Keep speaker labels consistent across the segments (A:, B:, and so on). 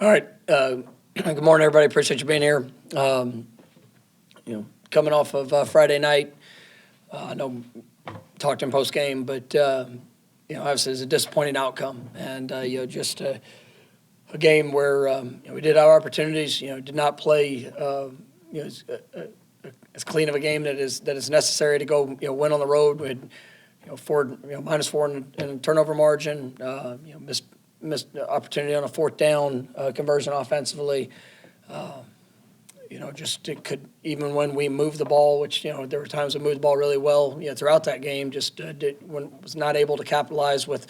A: All right. Good morning, everybody. Appreciate you being here. Coming off of Friday night, I know talked in post game, but obviously it's a disappointing outcome, and just a game where we did our opportunities. Did not play as clean of a game that is necessary to go win on the road. We had -4 in turnover margin. Missed the opportunity on a fourth down conversion offensively. Just it could, even when we moved the ball, which there were times we moved the ball really well throughout that game, just was not able to capitalize with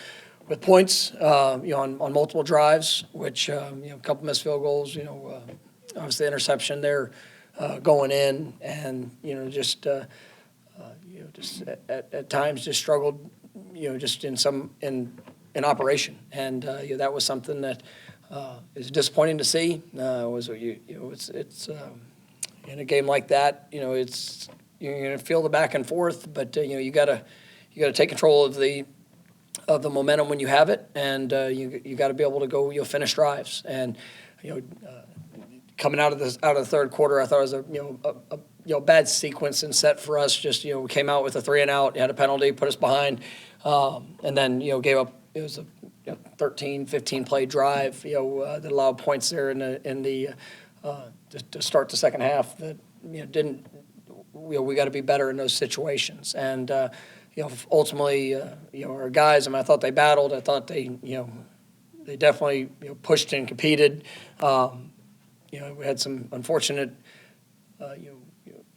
A: points on multiple drives, which a couple missed field goals, obviously interception there going in, and just at times just struggled just in operation, and that was something that is disappointing to see. It's in a game like that, it's you're going to feel the back and forth, but you got to take control of the momentum when you have it, and you got to be able to go finish drives. And coming out of the third quarter, I thought it was a bad sequence and set for us. Just we came out with a 3-and-out, had a penalty, put us behind, and then gave up. It was a 13, 15 play drive, that allowed points there to start the second half. That didn't. We got to be better in those situations. And ultimately, our guys. I thought they battled. I thought they definitely pushed and competed. We had some unfortunate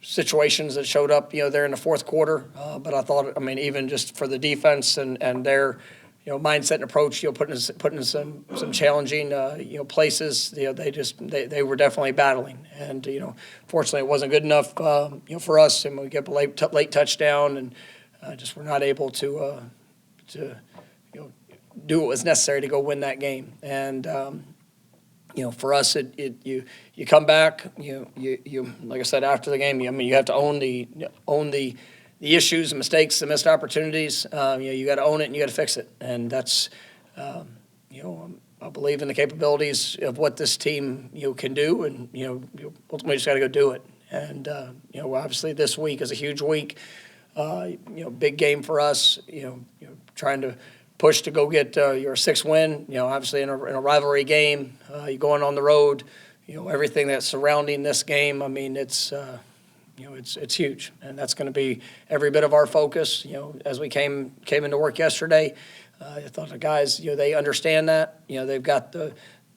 A: situations that showed up there in the fourth quarter. But I thought, even just for the defense and their mindset and approach, putting in some challenging places. They were definitely battling, and fortunately it wasn't good enough for us, and we get a late touchdown, and just were not able to do what was necessary to go win that game. And for us, you come back, you like I said after the game, you have to own the issues and mistakes, the missed opportunities. You got to own it and you got to fix it. And that's, I believe in the capabilities of what this team can do, and ultimately just got to go do it. And obviously this week is a huge week. Big game for us. Trying to push to go get your sixth win. Obviously in a rivalry game, you're going on the road. Everything that's surrounding this game. It's. It's huge, and that's going to be every bit of our focus. As we came into work yesterday, I thought the guys, they understand that. They've got the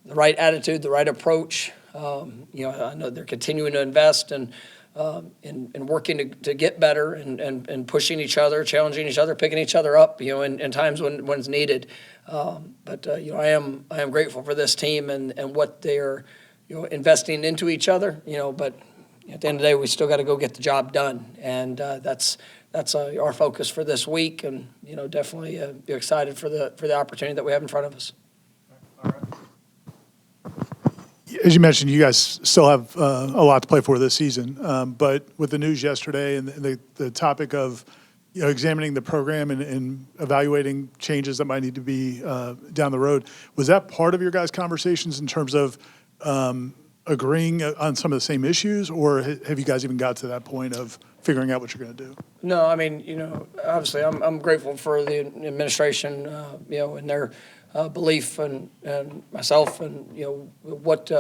A: right attitude, the right approach. I know they're continuing to invest and working to get better and pushing each other, challenging each other, picking each other up. In times when it's needed. But I am grateful for this team and what they're investing into each other. But at the end of the day, we still got to go get the job done, and that's our focus for this week. And definitely be excited for the opportunity that we have in front of us.
B: All right. As you mentioned, you guys still have a lot to play for this season, but with the news yesterday and the topic of examining the program and evaluating changes that might need to be down the road, was that part of your guys' conversations in terms of agreeing on some of the same issues, or have you guys even got to that point of figuring out what you're going to do?
A: No, obviously I'm grateful for the administration, and their belief and myself and what's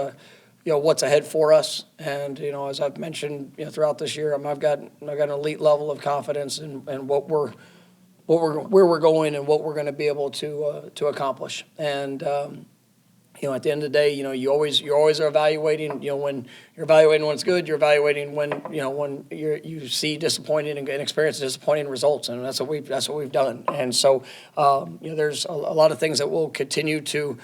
A: ahead for us. And as I've mentioned throughout this year, I've got an elite level of confidence in where we're going and what we're going to be able to accomplish. And at the end of the day, you always are evaluating. When you're evaluating when it's good, you're evaluating when you see disappointing and experience disappointing results, and that's what we've done. And so, there's a lot of things that we'll continue to,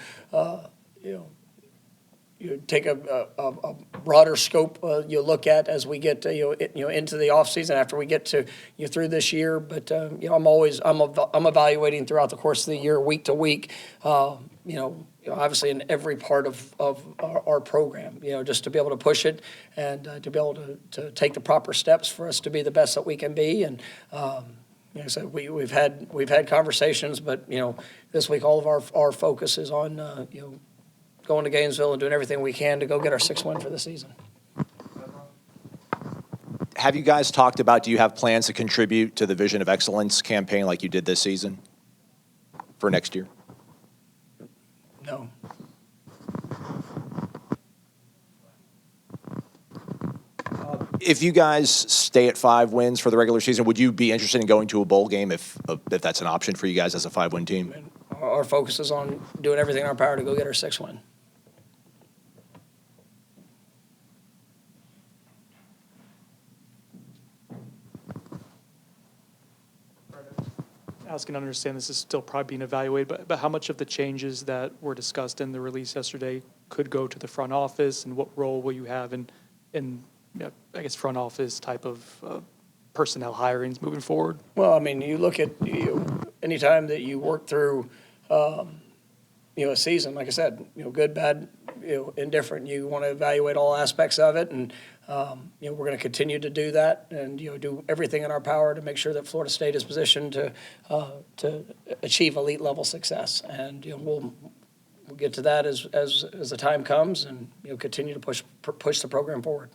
A: take a broader scope. Look at as we get into the off season after we get to through this year. But I'm evaluating throughout the course of the year, week to week. Obviously in every part of our program, just to be able to push it and to be able to take the proper steps for us to be the best that we can be. And like I said, we've had conversations, but this week all of our focus is on going to Gainesville and doing everything we can to go get our 6th win for the season.
C: Have you guys talked about, do you have plans to contribute to the Vision of Excellence campaign like you did this season for next year?
A: No.
C: If you guys stay at 5 wins for the regular season, would you be interested in going to a bowl game if that's an option for you guys as a 5-win team?
A: And our focus is on doing everything in our power to go get our 6th win.
D: Alex can understand this is still probably being evaluated, but how much of the changes that were discussed in the release yesterday could go to the front office, and what role will you have in I guess, front office type of personnel hirings moving forward?
A: Well, I mean, you look at anytime that you work through, a season, like I said, good, bad, indifferent, you want to evaluate all aspects of it, and we're going to continue to do that, and do everything in our power to make sure that Florida State is positioned to achieve elite level success, and we'll get to that as the time comes, and continue to push the program forward.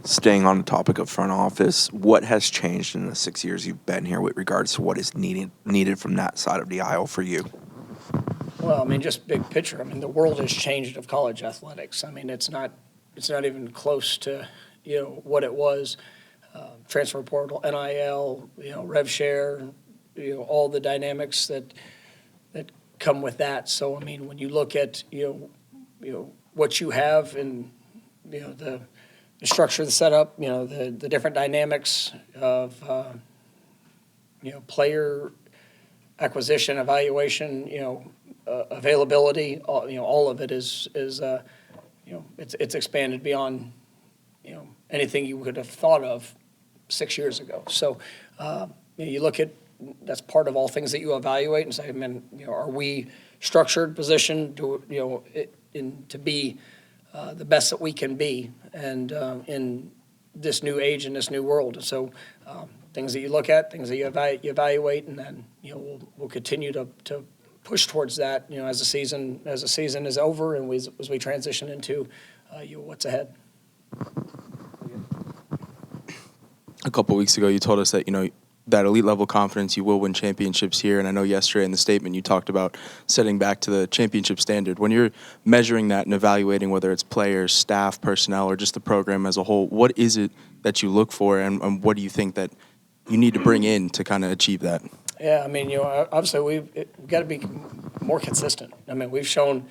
E: Staying on the topic of front office, what has changed in the 6 years you've been here with regards to what is needed from that side of the aisle for you?
A: Well, I mean, just big picture. I mean, the world has changed of college athletics. I mean, it's not even close to what it was. Transfer portal, NIL, rev share, all the dynamics that come with that. So, I mean, when you look at what you have in the structure, the setup, the different dynamics of player acquisition, evaluation, availability, all of it is it's expanded beyond anything you would have thought of 6 years ago. So you look at, that's part of all things that you evaluate and say, man, are we structured, positioned to to be the best that we can be, and in this new age, in this new world. So things that you look at, things that you evaluate, and then we'll continue to push towards that. As the season is over, and as we transition into what's ahead.
F: A couple weeks ago, you told us that that elite level confidence, you will win championships here. And I know yesterday in the statement you talked about setting back to the championship standard. When you're measuring that and evaluating whether it's players, staff, personnel, or just the program as a whole, what is it that you look for, and what do you think that you need to bring in to kind of achieve that?
A: Yeah, I mean, obviously we've got to be more consistent. I mean, we've shown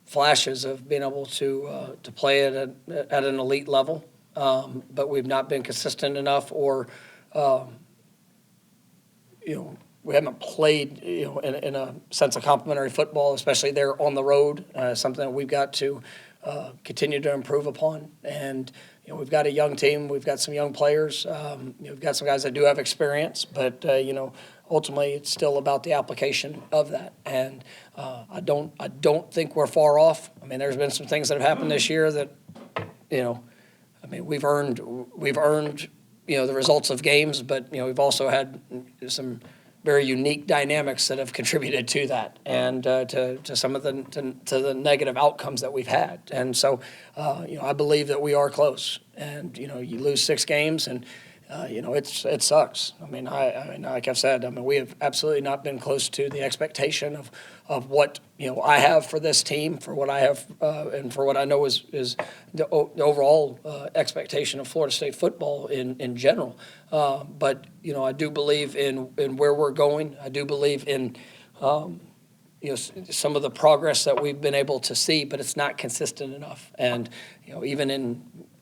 A: flashes of being able to play at an elite level, but we've not been consistent enough, or we haven't played in a sense of complementary football, especially there on the road. Something that we've got to continue to improve upon. And we've got a young team, we've got some young players, we've got some guys that do have experience, but ultimately it's still about the application of that. And I don't think we're far off. I mean, there's been some things that have happened this year that we've earned the results of games, but we've also had some very unique dynamics that have contributed to that, and to some of the negative outcomes that we've had. And so I believe that we are close. And you lose 6 games, and it sucks. I mean, like I've said, we have absolutely not been close to the expectation of what I have for this team, for what I have, and for what I know is the overall expectation of Florida State football in general. But I do believe in where we're going. I do believe in some of the progress that we've been able to see, but it's not consistent enough. And even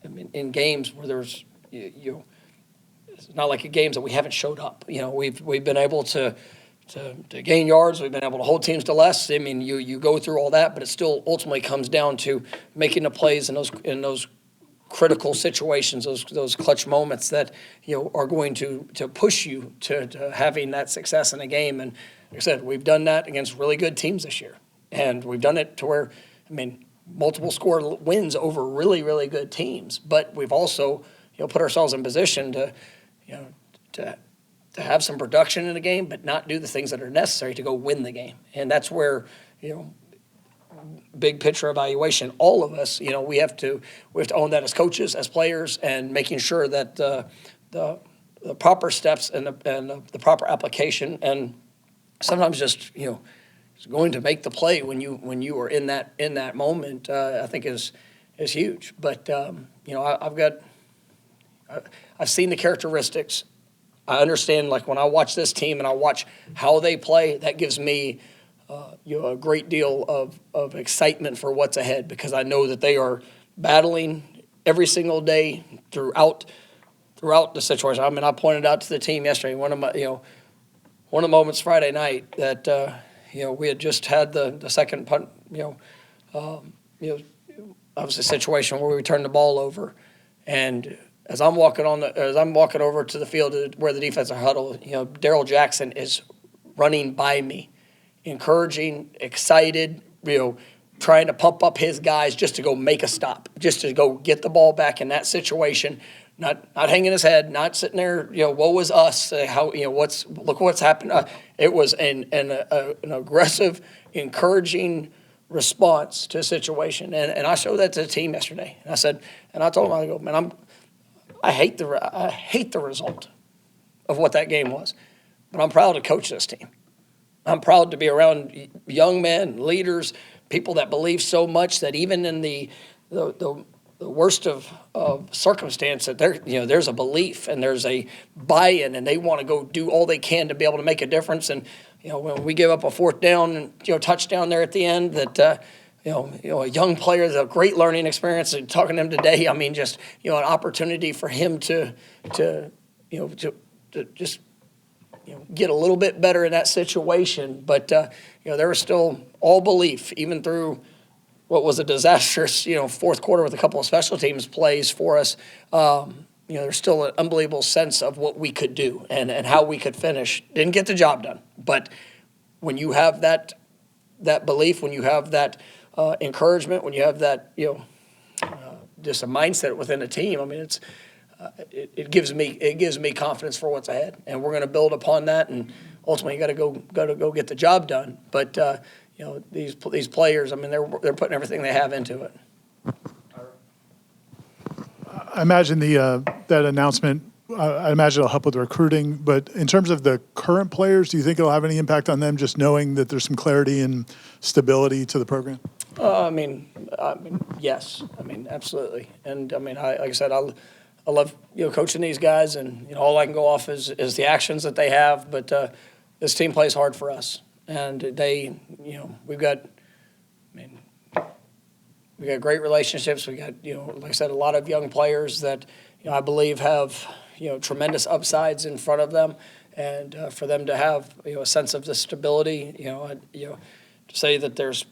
A: in games where there's it's not like games that we haven't showed up. We've been able to gain yards. We've been able to hold teams to less. I mean, you go through all that, but it still ultimately comes down to making the plays in those critical situations, those clutch moments that are going to push you to having that success in a game. And like I said, we've done that against really good teams this year, and we've done it to where multiple score wins over really, really good teams. But we've also put ourselves in position to to have some production in the game, but not do the things that are necessary to go win the game. And that's where, big picture evaluation, all of us, we have to own that as coaches, as players, and making sure that the proper steps and the proper application, and sometimes just going to make the play when you are in that moment, I think is huge. But I've seen the characteristics. I understand, like, when I watch this team and I watch how they play, that gives me a great deal of excitement for what's ahead, because I know that they are battling every single day throughout the situation. I mean, I pointed out to the team yesterday, one of the moments Friday night that we had just had the second punt, obviously situation where we turned the ball over, and as I'm walking over to the field where the defensive huddle, Darryl Jackson is running by me, encouraging, excited, trying to pump up his guys just to go make a stop, just to go get the ball back in that situation, not hanging his head, not sitting there, woe is us, look what's happened. It was an aggressive, encouraging response to a situation, and I showed that to the team yesterday. And I told them, I go, man, I hate the result of what that game was, but I'm proud to coach this team. I'm proud to be around young men, leaders, people that believe so much that even in the worst of circumstance, that there's a belief and there's a buy-in, and they want to go do all they can to be able to make a difference. And when we give up a fourth down and touchdown there at the end, that a young player, a great learning experience. And talking to him today, I mean, just an opportunity for him to just get a little bit better in that situation. But there was still all belief, even through what was a disastrous fourth quarter with a couple of special teams plays for us. There's still an unbelievable sense of what we could do and how we could finish. Didn't get the job done, but when you have that belief, when you have that encouragement, when you have that just a mindset within a team, I mean, it gives me confidence for what's ahead, and we're going to build upon that. And ultimately, you got to go get the job done. But these players, I mean, they're putting everything they have into it.
B: I imagine that announcement, I imagine it'll help with recruiting, but in terms of the current players, do you think it'll have any impact on them, just knowing that there's some clarity and stability to the program?
A: I mean, yes. I mean, absolutely. And I mean, like I said, I love coaching these guys, and all I can go off is the actions that they have. But this team plays hard for us, and they, we've got great relationships. We got like I said, a lot of young players that I believe have tremendous upsides in front of them, and for them to have a sense of the stability, to say that there's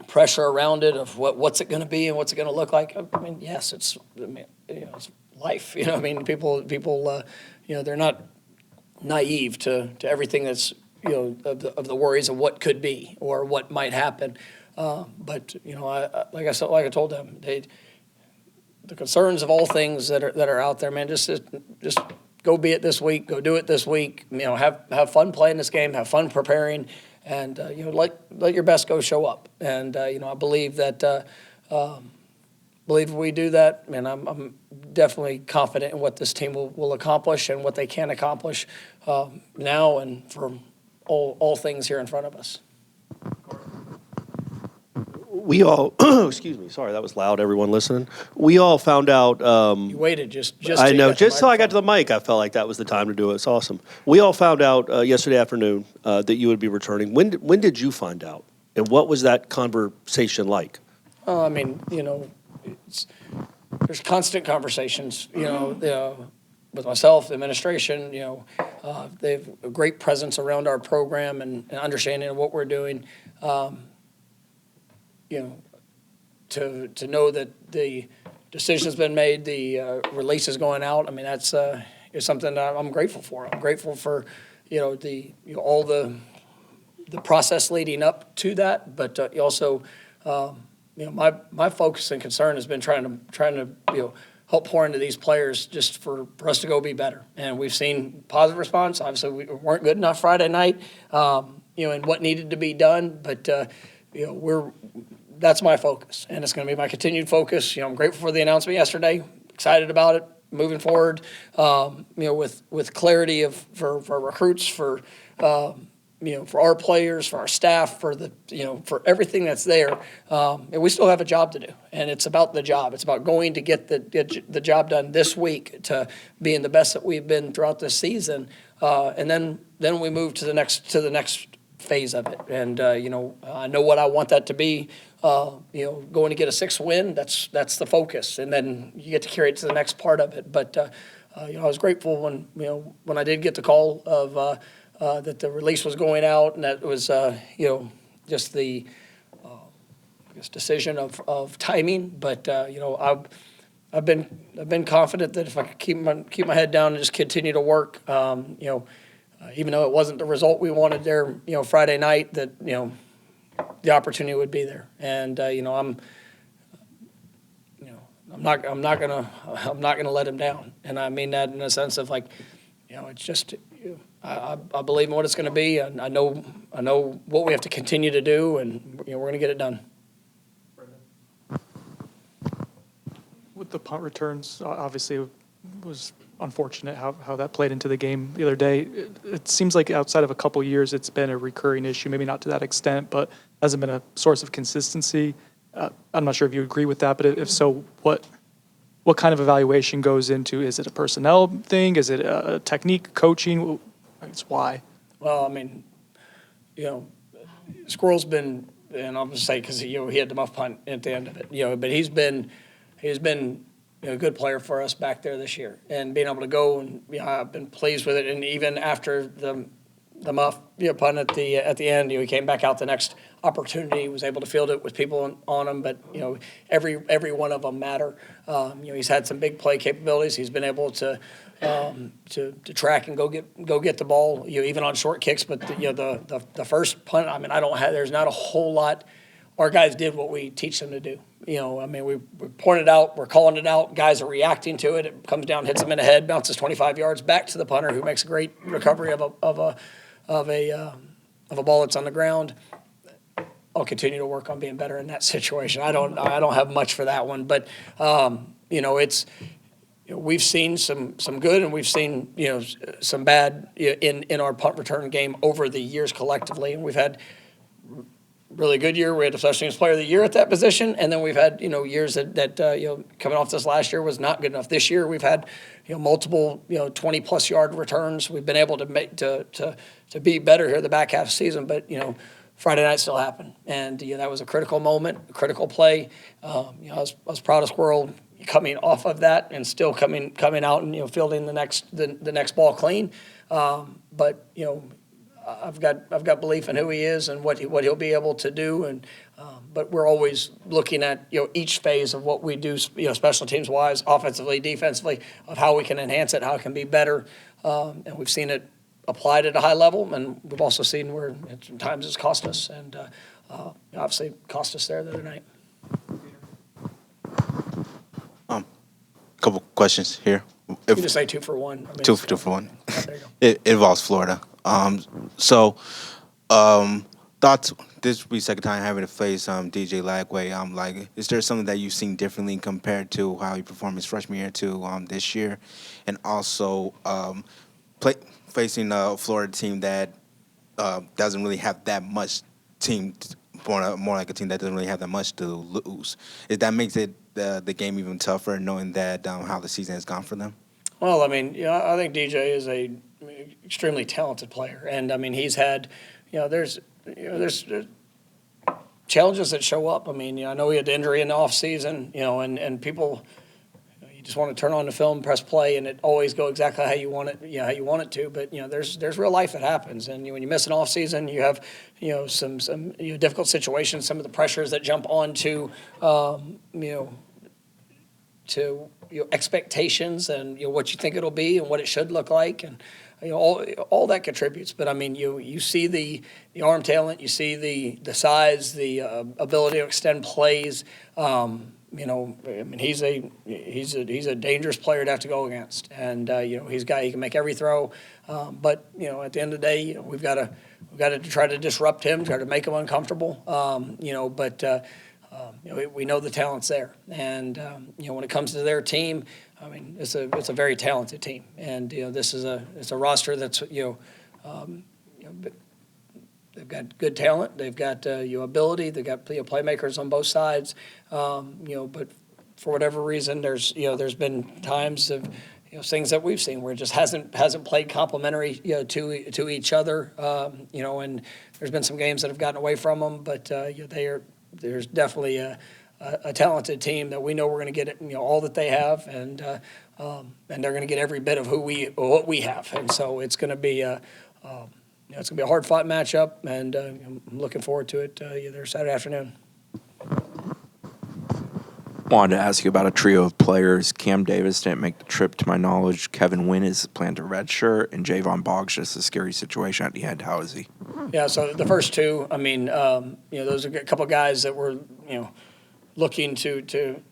A: pressure around it of what's it going to be and what's it going to look like. I mean, yes, it's life. I mean, people they're not naive to everything that's of the worries of what could be or what might happen. But like I told them, the concerns of all things that are out there, man, just go be it this week, go do it this week. Have fun playing this game, have fun preparing, and let your best go show up. And I believe that if we do that, man, I'm definitely confident in what this team will accomplish and what they can accomplish now and for all things here in front of us.
G: We all, excuse me, sorry, that was loud, everyone listening. We all found out.
A: You waited just
G: I know, just so I got to
A: microphone.
G: the mic, I felt like that was the time to do it. It's awesome. We all found out yesterday afternoon that you would be returning. When did you find out? And what was that conversation like?
A: I mean, there's constant conversations, with myself, the administration, they have a great presence around our program and understanding of what we're doing. To know that the decision's been made, the release is going out. I mean, that's is something that I'm grateful for. I'm grateful for all the process leading up to that, but also my focus and concern has been trying to help pour into these players just for us to go be better. And we've seen positive response. Obviously, we weren't good enough Friday night, and what needed to be done. But, that's my focus, and it's going to be my continued focus. I'm grateful for the announcement yesterday, excited about it, moving forward, with clarity for recruits, for our players, for our staff, for everything that's there. And we still have a job to do, and it's about the job. It's about going to get the job done this week to being the best that we've been throughout this season, and then we move to the next phase of it. And I know what I want that to be. Going to get a 6th win, that's the focus, and then you get to carry it to the next part of it. But I was grateful when I did get the call of that the release was going out, and that was just the decision of timing. But I've been confident that if I could keep my head down and just continue to work, even though it wasn't the result we wanted there, Friday night, that the opportunity would be there. And I'm not gonna let him down. And I mean that in a sense of it's just I believe in what it's going to be, and I know what we have to continue to do, and we're going to get it done.
D: With the punt returns, obviously it was unfortunate how that played into the game the other day. It seems like outside of a couple years, it's been a recurring issue, maybe not to that extent, but hasn't been a source of consistency. I'm not sure if you agree with that, but if so, what kind of evaluation goes into? Is it a personnel thing? Is it a technique, coaching? It's why.
A: Well, I mean, Squirrel's been, and I'll just say because he had the muff punt at the end of it, but he's been a good player for us back there this year, and being able to go and I've been pleased with it. And even after the muff punt at the end, he came back out the next opportunity. He was able to field it with people on him, but every one of them matter. He's had some big play capabilities. He's been able to track and go get the ball, even on short kicks. But the first punt, there's not a whole lot. Our guys did what we teach them to do. We pointed out, we're calling it out. Guys are reacting to it. It comes down, hits them in the head, bounces 25 yards back to the punter, who makes a great recovery of a ball that's on the ground. I'll continue to work on being better in that situation. I don't have much for that one, but we've seen some good, and we've seen some bad in our punt return game over the years collectively, and we've had really good year. We had a Special Teams Player of the Year at that position, and then we've had years that coming off this last year was not good enough. This year we've had multiple 20+ yard returns. We've been able to make to be better here the back half of the season, but Friday night still happened, and that was a critical moment, a critical play. I was proud of Squirrel coming off of that and still coming out and fielding the next ball clean. But I've got belief in who he is and what he'll be able to do, and but we're always looking at each phase of what we do, special teams wise, offensively, defensively, of how we can enhance it, how it can be better, and we've seen it applied at a high level, and we've also seen where sometimes it's cost us, and obviously cost us there the other night.
H: Couple questions here.
A: You can just say 2 for 1.
H: Two for one.
A: There you go.
H: It involves Florida. Thoughts. This will be second time having to face DJ Lagway. Is there something that you've seen differently compared to how he performed his freshman year to this year, and also facing a Florida team that doesn't really have that much more like a team that doesn't really have that much to lose? That makes it the game even tougher, knowing that how the season has gone for them?
A: Well, I think DJ is a extremely talented player, and he's had, there's challenges that show up. I know he had the injury in the off season, and people, you just want to turn on the film, press play, and it always go exactly how you want it, how you want it to. But there's real life that happens, and when you miss an off season, you have some difficult situations, some of the pressures that jump onto to expectations and what you think it'll be and what it should look like, and all that contributes. But I mean, you see the arm talent, you see the size, the ability to extend plays. I mean, he's a dangerous player to have to go against, and he can make every throw. But at the end of the day, we've got to try to disrupt him, try to make him uncomfortable. We know the talent's there, and when it comes to their team, I mean, it's a very talented team, and it's a roster that's they've got good talent, they've got ability, they've got playmakers on both sides, but for whatever reason, there's been times of things that we've seen where it just hasn't played complementary to each other, and there's been some games that have gotten away from them, but there's definitely a talented team that we know we're going to get all that they have, and they're going to get every bit of what we have, and so it's going to be it's going to be a hard-fought matchup, and I'm looking forward to it either Saturday afternoon.
E: Wanted to ask you about a trio of players. Cam Davis didn't make the trip, to my knowledge. Kevin Wynn is planned to redshirt, and Javon Boggs just a scary situation at the end. How is he?
A: Yeah, so the first two, I mean, those are a couple of guys that were, looking to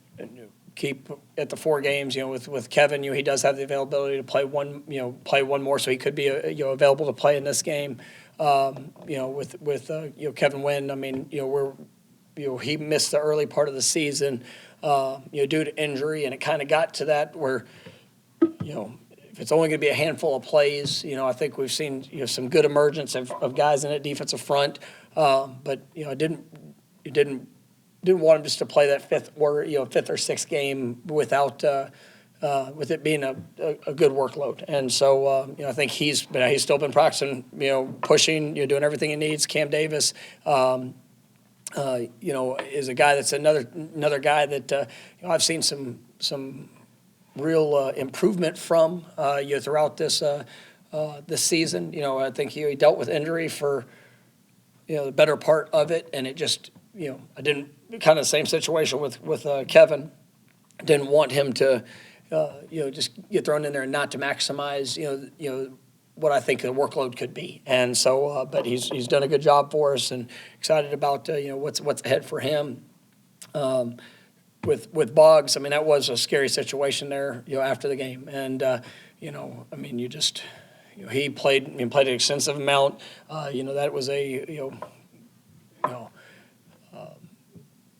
A: keep at the 4 games. With Kevin, he does have the availability to play one more, so he could be available to play in this game. With Kevin Wynn, I mean, he missed the early part of the season, due to injury, and it kind of got to that where, if it's only going to be a handful of plays, I think we've seen some good emergence of guys in that defensive front, but I didn't want him just to play that fifth or sixth game without with it being a good workload, and so I think he's still been practicing, pushing, doing everything he needs. Cam Davis. Is a guy that's another guy that I've seen some real improvement from throughout this season. I think he dealt with injury for the better part of it, and it just I didn't kind of the same situation with Kevin. Didn't want him to just get thrown in there and not to maximize what I think the workload could be, and so but he's done a good job for us, and excited about what's ahead for him. With Boggs, I mean, that was a scary situation there after the game, and I mean, he played an extensive amount. That was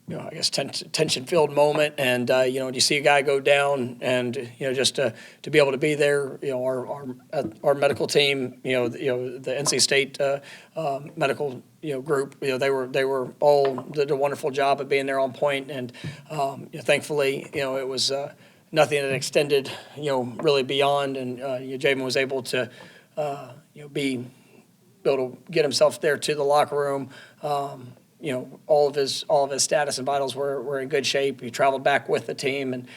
A: I guess tension-filled moment, and you see a guy go down, and just to be able to be there, our medical team, the NC State medical group, they were all did a wonderful job of being there on point, and thankfully it was nothing that extended really beyond, and Javon was able to be able to get himself there to the locker room. All of his status and vitals were in good shape. He traveled back with the team, and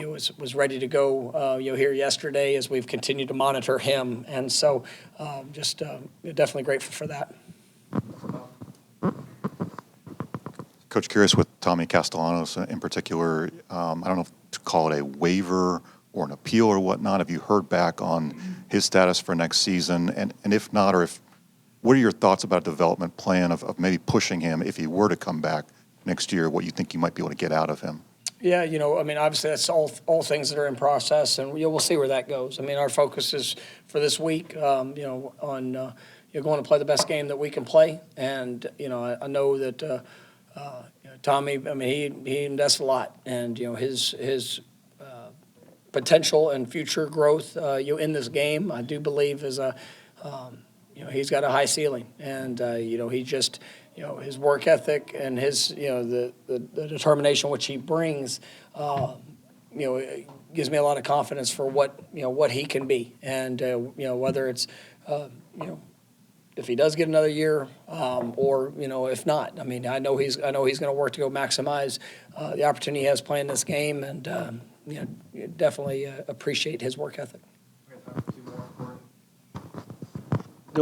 A: was ready to go. Here yesterday as we've continued to monitor him, and so just definitely grateful for that.
I: Coach, curious with Tommy Castellanos in particular. I don't know if to call it a waiver or an appeal or whatnot. Have you heard back on his status for next season? And if not, what are your thoughts about a development plan of maybe pushing him if he were to come back next year, what you think you might be able to get out of him?
A: Yeah, I mean, obviously that's all things that are in process, and we'll see where that goes. I mean, our focus is for this week, on going to play the best game that we can play, and I know that Tommy, I mean, he invests a lot, and his potential and future growth, in this game, I do believe is he's got a high ceiling, and he just his work ethic and his the determination which he brings it gives me a lot of confidence for what he can be, and whether it's if he does get another year or if not. I mean, I know he's going to work to go maximize the opportunity he has playing this game, and definitely appreciate his work ethic.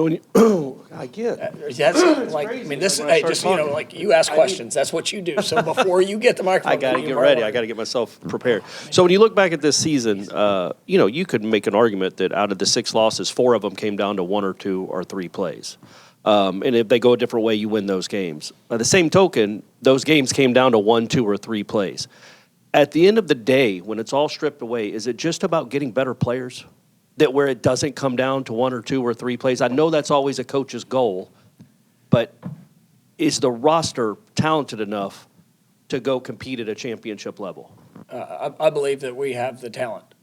G: When you, I get.
A: That's like, I mean, this,
G: When I
A: hey,
G: start
A: just, you know,
G: talking.
A: like, you ask questions, that's what you do. So before you get the microphone.
G: I got to
A: you
G: get
A: might
G: ready.
A: wanna-
G: I got to get myself prepared. So when you look back at this season, you know, you could make an argument that out of the 6 losses, 4 of them came down to 1 or 2 or 3 plays. And if they go a different way, you win those games. By the same token, those games came down to 1, 2, or 3 plays. At the end of the day, when it's all stripped away, is it just about getting better players? That where it doesn't come down to 1 or 2 or 3 plays? I know that's always a coach's goal, but is the roster talented enough to go compete at a championship level?
A: I believe that we have the talent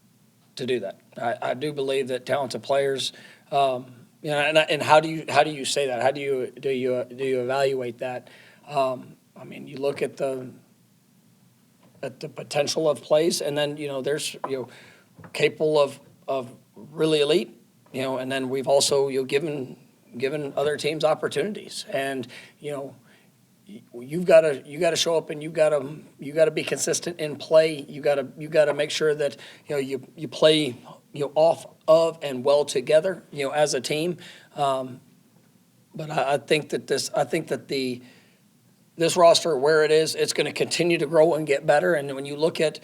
A: to do that. I do believe that talented players, you know, and how do you say that? How do you evaluate that? I mean, you look at the potential of plays, and then, you know, there's, you know, capable of really elite, you know, and then we've also, you know, given other teams opportunities, and, you know, you got to show up, and you got to be consistent in play. You got to make sure that, you know, you play, you know, off of and well together, you know, as a team. But I think that this roster where it is, it's going to continue to grow and get better. And when you look at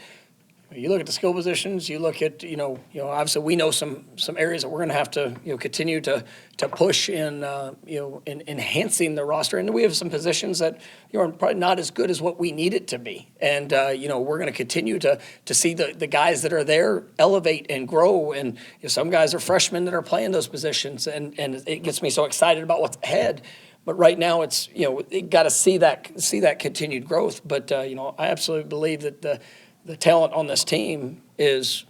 A: the skill positions, you look at, you know, obviously we know some areas that we're going to have to, you know, continue to push in, you know, in enhancing the roster. And we have some positions that, you know, are probably not as good as what we need it to be. And, you know, we're going to continue to see the guys that are there elevate and grow. And, you know, some guys are freshmen that are playing those positions. And it gets me so excited about what's ahead. But right now it's, you know, you got to see that continued growth. But, you know, I absolutely believe that the talent on this team is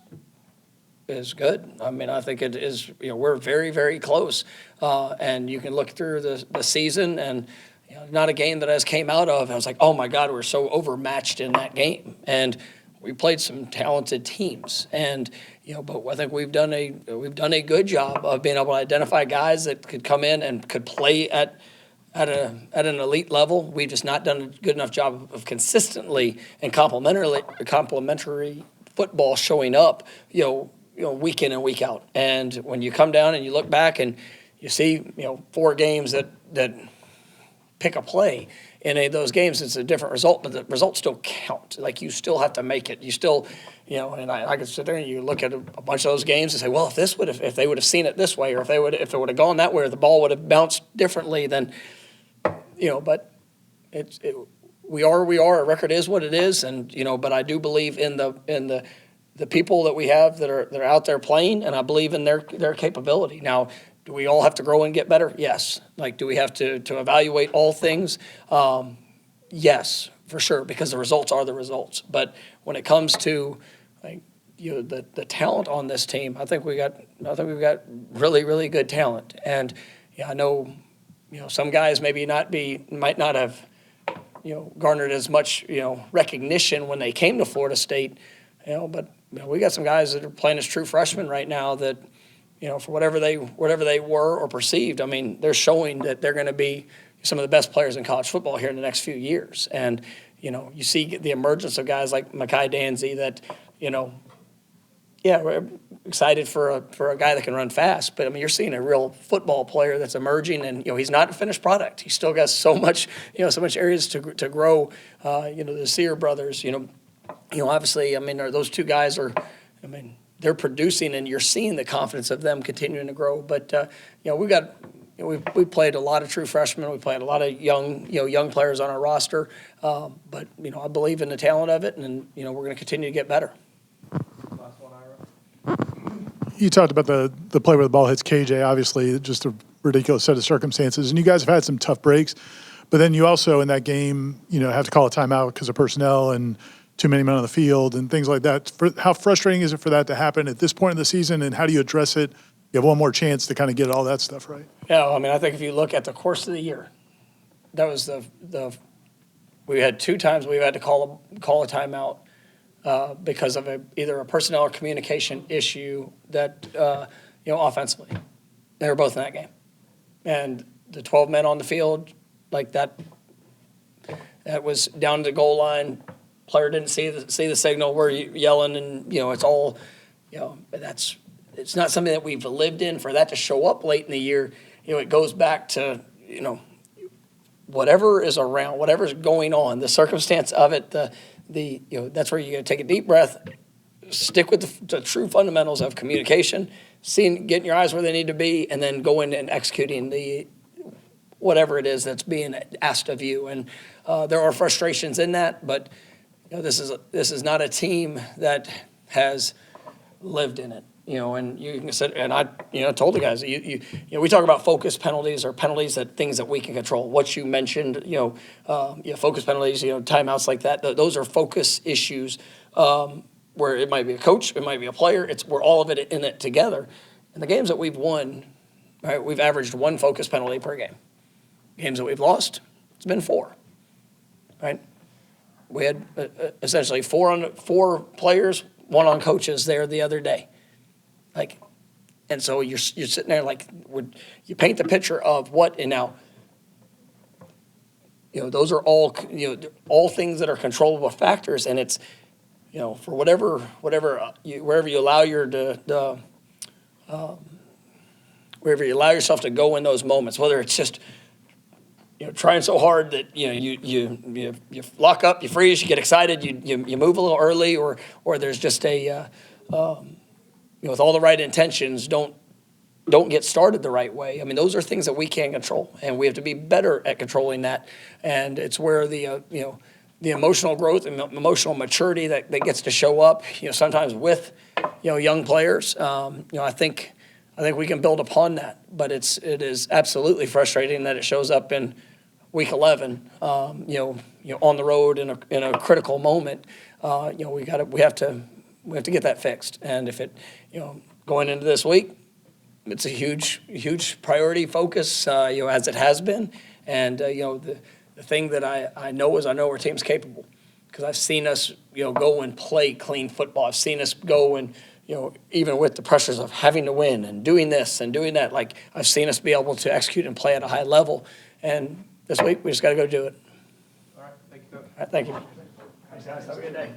A: good. I mean, I think it is, you know, we're very, very close. And you can look through the season, and, you know, not a game that I just came out of, and I was like, oh my God, we're so overmatched in that game. And we played some talented teams. And, you know, but I think we've done a good job of being able to identify guys that could come in and could play at an elite level. We've just not done a good enough job of consistently and complementary football showing up, you know, week in and week out. And when you come down and you look back and you see, you know, 4 games that pick a play in any of those games, it's a different result, but the results still count. Like, you still have to make it. You still, you know, and I could sit there and you look at a bunch of those games and say, well, if they would have seen it this way, or if it would have gone that way, or the ball would have bounced differently, then, you know, but we are, our record is what it is. And, you know, but I do believe in the people that we have that are out there playing, and I believe in their capability. Now, do we all have to grow and get better? Yes. Like, do we have to evaluate all things? Yes, for sure, because the results are the results. But when it comes to, like, you know, the talent on this team, I think we've got really, really good talent. And, yeah, I know, you know, some guys might not have, you know, garnered as much, you know, recognition when they came to Florida State, you know, but, you know, we got some guys that are playing as true freshmen right now that, you know, for whatever they were or perceived, I mean, they're showing that they're going to be some of the best players in college football here in the next few years. And, you know, you see the emergence of guys like Mekhi Danzy that, you know, yeah, we're excited for a guy that can run fast, but I mean, you're seeing a real football player that's emerging, and, you know, he's not a finished product. He's still got so much areas to grow. You know, the Sear brothers, you know, obviously, I mean, those 2 guys I mean, they're producing, and you're seeing the confidence of them continuing to grow. But, you know, we played a lot of true freshmen. We played a lot of young players on our roster. But, you know, I believe in the talent of it, and, you know, we're going to continue to get better.
B: You talked about the play where the ball hits KJ, obviously just a ridiculous set of circumstances. And you guys have had some tough breaks. But then you also, in that game, you know, have to call a timeout because of personnel and too many men on the field and things like that. How frustrating is it for that to happen at this point in the season, and how do you address it? You have one more chance to kind of get all that stuff right.
A: Yeah, I mean, I think if you look at the course of the year, that was we had 2 times we've had to call a timeout because of either a personnel or communication issue that, you know, offensively. They were both in that game. And the 12 men on the field, like that was down to the goal line. Player didn't see the signal. We're yelling, and, you know, it's all, you know, it's not something that we've lived in. For that to show up late in the year, it goes back to, whatever is around, whatever's going on, the circumstance of it, that's where you got to take a deep breath, stick with the true fundamentals of communication, getting your eyes where they need to be, and then going and executing whatever it is that's being asked of you. And there are frustrations in that, but this is not a team that has lived in it. And you can sit, and I, told the guys, we talk about focus penalties or penalties things that we can control. What you mentioned, focus penalties, timeouts like that. Those are focus issues where it might be a coach, it might be a player. We're all of it in it together. And the games that we've won, right, we've averaged 1 focus penalty per game. Games that we've lost, it's been 4, right? We had essentially 4 players, 1 on coaches there the other day. And so you're sitting there you paint the picture of what, and now, those are all, all things that are controllable factors, and it's, for wherever you allow wherever you allow yourself to go in those moments, whether it's just, trying so hard that, you lock up, you freeze, you get excited, you move a little early, or there's just with all the right intentions, don't get started the right way. I mean, those are things that we can't control, and we have to be better at controlling that. And it's where the emotional growth and emotional maturity that gets to show up, sometimes with, young players. I think we can build upon that, but it is absolutely frustrating that it shows up in week 11, on the road in a critical moment. We have to get that fixed. And if it, going into this week, it's a huge priority focus, as it has been. And, the thing that I know is I know our team's capable, because I've seen us, go and play clean football. I've seen us go and, even with the pressures of having to win and doing this and doing that, I've seen us be able to execute and play at a high level. And this week, we just got to go do it.
D: All right, thank you, Coach.
A: All right, thank you. Thanks, guys. Have a good day.